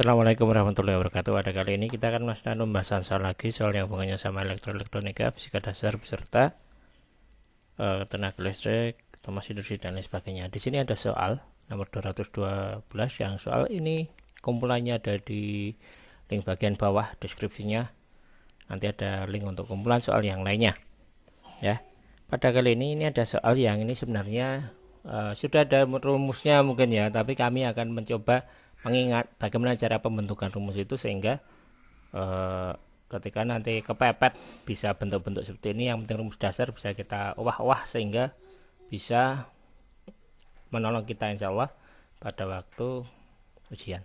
Assalamualaikum warahmatullahi wabarakatuh. Pada kali ini kita akan melakukan pembahasan soal lagi, soal yang hubungannya sama elektronika, fisika dasar beserta tenaga listrik, otomasi industri dan lain sebagainya. Di sini ada soal nomor 212 yang soal ini kumpulannya ada di link bagian bawah deskripsinya. Nanti ada link untuk kumpulan soal yang lainnya. Ya. Pada kali ini ada soal yang ini sebenarnya sudah ada rumusnya mungkin ya, tapi kami akan mencoba mengingat bagaimana cara pembentukan rumus itu sehingga ketika nanti kepepet bisa bentuk-bentuk seperti ini. Yang penting rumus dasar bisa kita olah sehingga bisa menolong kita insya Allah pada waktu ujian.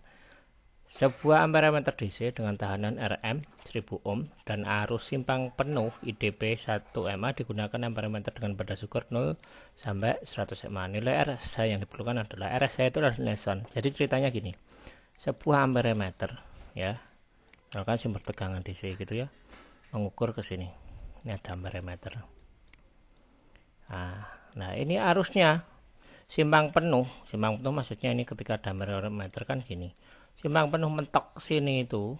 Sebuah amperemeter DC dengan tahanan Rm 1000 ohm dan arus simpang penuh IDP 1 mA digunakan amperemeter dengan batas ukur 0 sampai 100 mA. Nilai RSI yang diperlukan adalah RSI itu adalah nilai sound. Jadi ceritanya gini, sebuah amperemeter ya, misalkan sumber tegangan DC gitu ya, mengukur ke sini. Ini ada amperemeter. Nah ini arusnya simpang penuh maksudnya ini ketika ada amperemeter kan gini. Simpang penuh mentok ke sini itu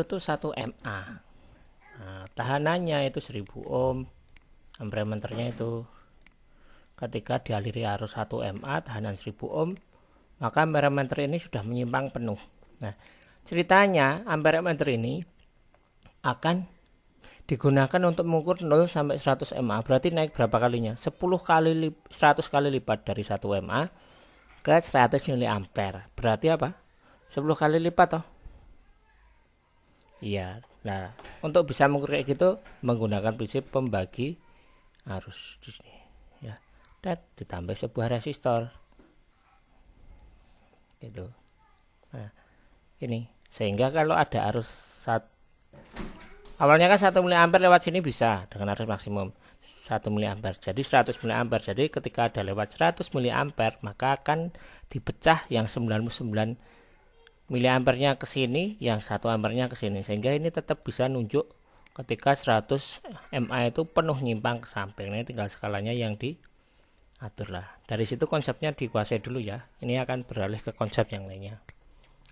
tuh 1 mA. Nah, tahanannya itu 1000 ohm. Amperemeternya itu ketika dialiri arus 1 mA tahanan 1000 ohm, maka amperemeter ini sudah menyimpang penuh. Nah, ceritanya amperemeter ini akan digunakan untuk mengukur 0 sampai 100 mA. Berarti naik berapa kalinya? 100 kali lipat dari 1 mA ke 100 mA. Berarti apa? 10 kali lipat toh. Iya. Nah, untuk bisa mengukur kayak gitu menggunakan prinsip pembagi arus di sini ya. Dan ditambah sebuah resistor. Gitu. Nah, ini sehingga kalau ada arus awalnya kan 1 mA lewat sini bisa dengan arus maksimum 1 mA. Jadi 100 mA. Jadi ketika ada lewat 100 mA maka akan dipecah yang 99 mA-nya ke sini, yang 1 ampernya ke sini, sehingga ini tetap bisa nunjuk ketika 100 mA itu penuh nyimpang ke samping. Ini tinggal skalanya yang diatur lah. Dari situ konsepnya dikuasai dulu ya. Ini akan beralih ke konsep yang lainnya.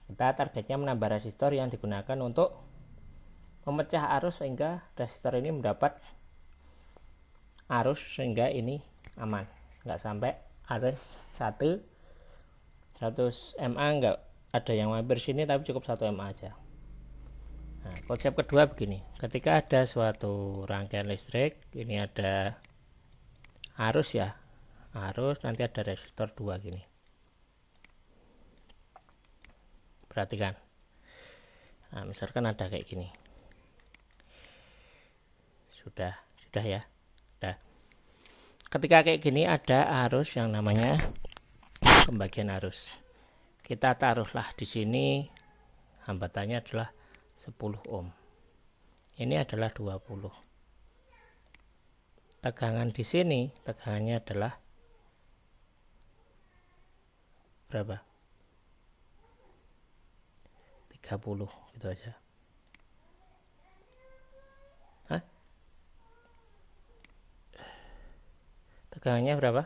Kita targetnya menambah resistor yang digunakan untuk memecah arus sehingga resistor ini mendapat arus sehingga ini aman, nggak sampai arus 100 mA nggak ada yang mampir sini, tapi cukup 1 mA aja. Nah, konsep kedua begini, ketika ada suatu rangkaian listrik, ini ada arus ya, arus nanti ada resistor 2 gini. Perhatikan. Nah, misalkan ada kayak gini. Sudah ya. Nah, ketika kayak gini ada arus yang namanya pembagian arus. Kita taruhlah di sini hambatannya adalah 10 ohm. Ini adalah 20. Tegangan di sini tegangannya adalah berapa? 30 gitu aja. Tegangannya berapa?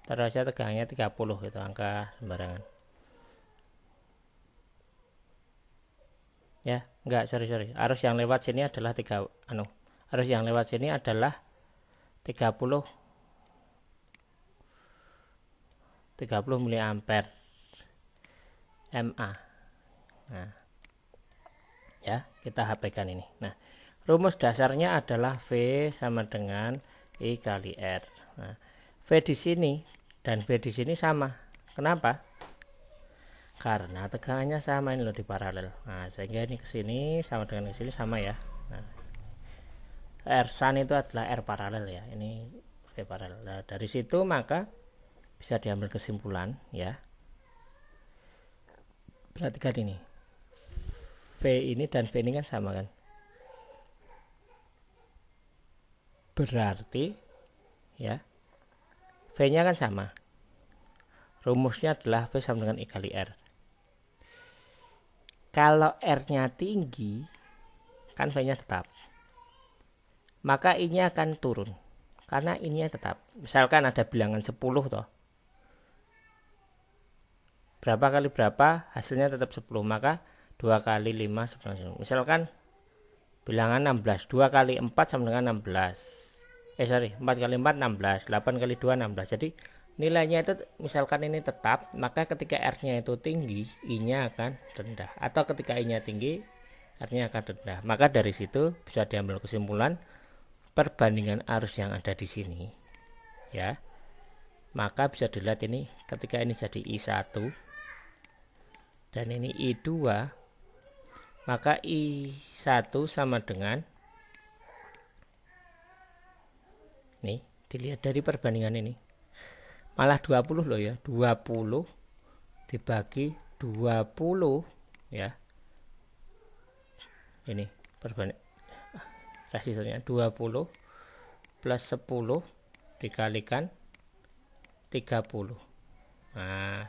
Taruh aja tegangannya 30 itu, angka sembarangan. Ya, enggak, sorry. Arus yang lewat sini adalah arus yang lewat sini adalah 30 mA. Nah, ya, kita HP-kan ini. Nah, rumus dasarnya adalah V sama dengan I kali R. Nah, V di sini dan V di sini sama. Kenapa? Karena tegangannya sama ini loh, di paralel. Nah, sehingga ini ke sini sama dengan ke sini sama ya. Nah, R sun itu adalah R paralel ya. Ini V paralel. Nah, dari situ maka bisa diambil kesimpulan ya. Perhatikan ini. V ini dan V ini kan sama kan? Berarti ya V-nya kan sama. Rumusnya adalah V sama dengan I kali R. Kalau R-nya tinggi, kan V-nya tetap. Maka I-nya akan turun. Karena I-nya tetap. Misalkan ada bilangan 10 toh. berapa kali berapa hasilnya tetap 10, maka 2 kali 5 sama dengan 10. Misalkan bilangan 16, 2 kali 4 sama dengan 16. 4 kali 4 16, 8 kali 2 16. Jadi nilainya itu misalkan ini tetap, maka ketika R-nya itu tinggi, I-nya akan rendah. Atau ketika I-nya tinggi, R-nya akan rendah. Maka dari situ bisa diambil kesimpulan perbandingan arus yang ada di sini, ya. Maka bisa dilihat ini ketika ini jadi I1 dan ini I2, maka I1 sama dengan, nih dilihat dari perbandingan ini, malah 20 loh ya, 20 dibagi 20 ya, ini perbandingan resistornya 20 plus 10 dikalikan 30, nah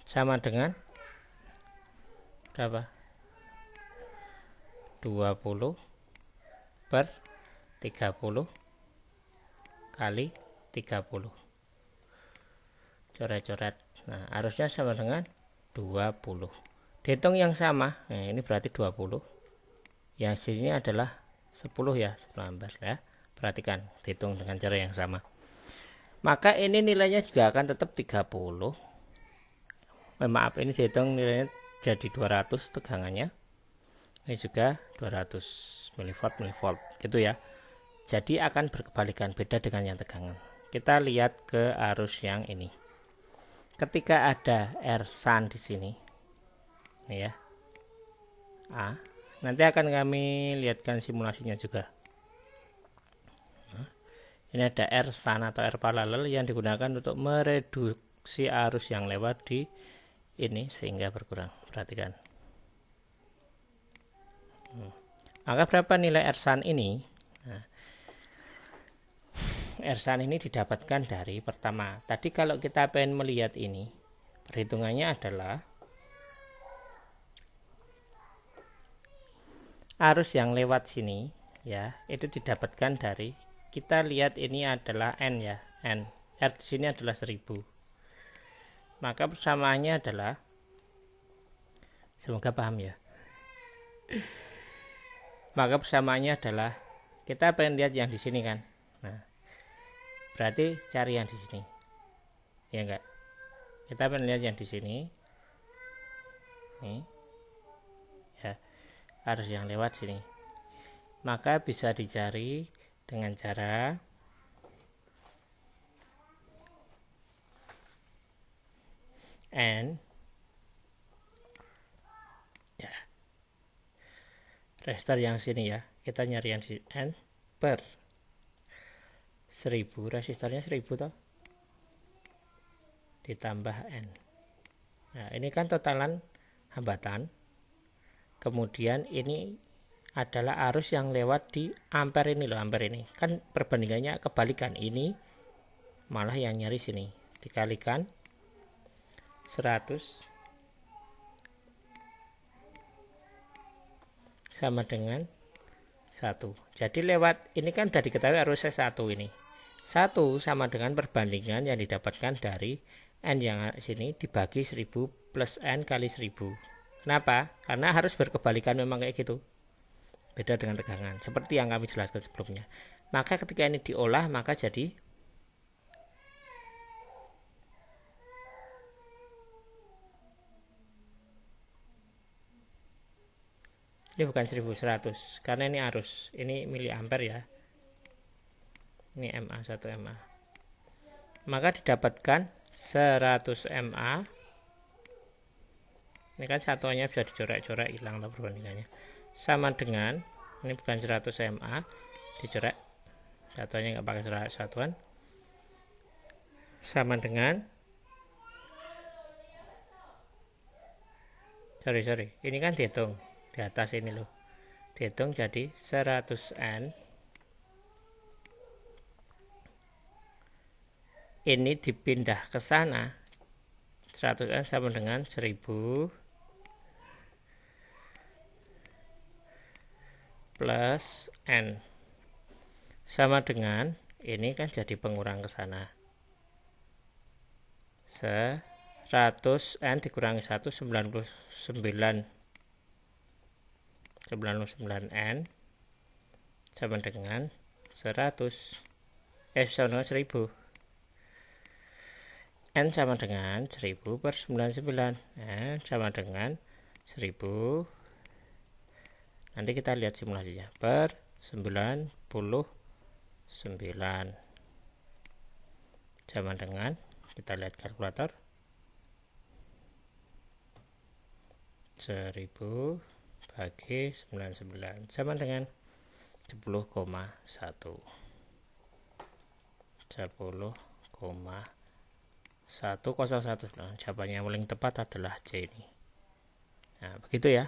sama dengan berapa? 20 per 30 kali 30, coret-coret. Nah arusnya sama dengan 20. Dihitung yang sama, nah ini berarti 20, yang sini adalah 10 ya, 10 ampere ya. Perhatikan, dihitung dengan cara yang sama. Maka ini nilainya juga akan tetap 30. Maaf, ini dihitung nilainya jadi 200 tegangannya. Ini juga 200 mV gitu ya. Jadi akan berkebalikan, beda dengan yang tegangan. Kita lihat ke arus yang ini. Ketika ada R sun di sini, ini ya, A. Nanti akan kami lihatkan simulasinya juga. Ini ada R sun atau R paralel yang digunakan untuk mereduksi arus yang lewat di ini sehingga berkurang. Perhatikan. Maka berapa nilai R sun ini? Nah, R sun ini didapatkan dari pertama. Tadi kalau kita pengen melihat ini, perhitungannya adalah arus yang lewat sini ya, itu didapatkan dari, kita lihat ini adalah N ya, N. R di sini adalah 1000. Maka persamaannya adalah, semoga paham ya. Maka persamaannya adalah, kita pengen lihat yang di sini kan. Nah, berarti cari yang di sini. Ya enggak? Kita pengen lihat yang di sini. Nih. Ya. Arus yang lewat sini, maka bisa dicari dengan cara N ya, resistor yang sini ya, kita nyari yang sini, N per 1000, resistornya 1000 toh, ditambah N. Nah ini kan totalan hambatan. Kemudian ini adalah arus yang lewat di ampere ini loh, ampere ini kan perbandingannya kebalikan, ini malah yang nyari sini, dikalikan 100 sama dengan 1. Jadi lewat ini kan sudah diketahui arusnya 1, ini 1 sama dengan perbandingan yang didapatkan dari N yang sini dibagi 1000 plus N kali 1000. Kenapa? Karena harus berkebalikan, memang kayak gitu. Beda dengan tegangan, seperti yang kami jelaskan sebelumnya. Maka ketika ini diolah, maka jadi ini bukan 1100 karena ini arus, ini miliampere ya. Ini MA 1 MA. Maka didapatkan 100 MA. Ini kan satuannya bisa dicoret-coret, hilang lah perbandingannya. Sama dengan, ini bukan 100 MA, dicoret, satuannya nggak pakai satuan. Sama dengan, sorry, ini kan dihitung di atas ini loh, dihitung jadi 100 N. Ini dipindah ke sana, 100 N sama dengan 1000 plus N sama dengan, ini kan jadi pengurang ke sana, 1000 100N dikurangi 1 99N sama dengan 100 sama dengan 1000. N sama dengan 1000 per 99. N sama dengan 1000. Nanti kita lihat simulasinya. Per 99 sama dengan, kita lihat kalkulator, 1000 bagi 99 sama dengan 10,1. 10,101. Nah, jawabannya yang paling tepat adalah C ini. Nah, begitu ya.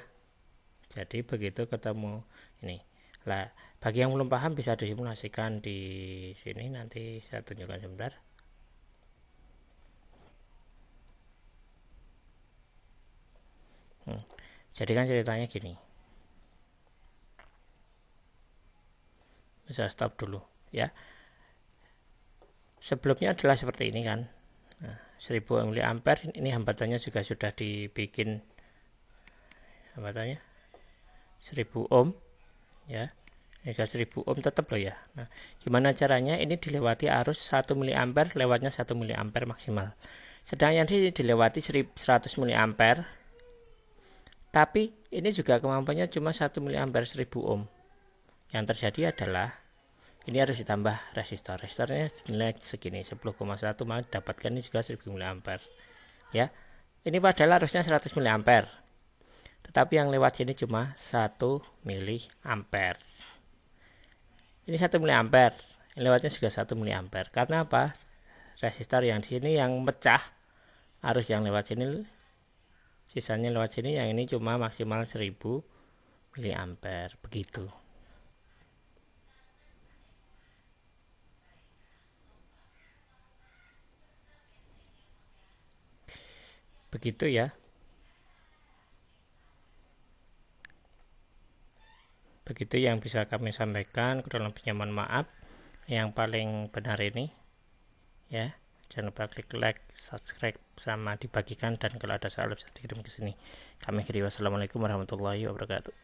Jadi begitu ketemu ini. Lah, bagi yang belum paham bisa disimulasikan di sini, nanti saya tunjukkan sebentar. Jadi kan ceritanya gini. Bisa stop dulu ya. Sebelumnya adalah seperti ini kan. Nah, 1000 mA ini hambatannya juga sudah dibikin, hambatannya 1000 ohm ya. Jika 1000 ohm tetap loh ya. Nah, gimana caranya? Ini dilewati arus 1 mA, lewatnya 1 mA maksimal. Sedangkan ini dilewati 100 mA. Tapi ini juga kemampuannya cuma 1 mA 1000 ohm. Yang terjadi adalah ini harus ditambah resistor. Resistornya nilai segini 10,1, maka dapatkan ini juga 1000 mA. Ya. Ini padahal arusnya 100 mA. Tetapi yang lewat sini cuma 1 mA. Ini 1 mA. Yang lewatnya juga 1 mA. Karena apa? Resistor yang di sini yang pecah, arus yang lewat sini, sisanya lewat sini, yang ini cuma maksimal 1000 mA. Begitu. Begitu ya. Begitu yang bisa kami sampaikan. Kurang lebihnya mohon maaf. Yang paling benar ini ya. Jangan lupa klik like, subscribe, sama dibagikan, dan kalau ada salah bisa dikirim ke sini. Kami kiri. Wassalamualaikum warahmatullahi wabarakatuh.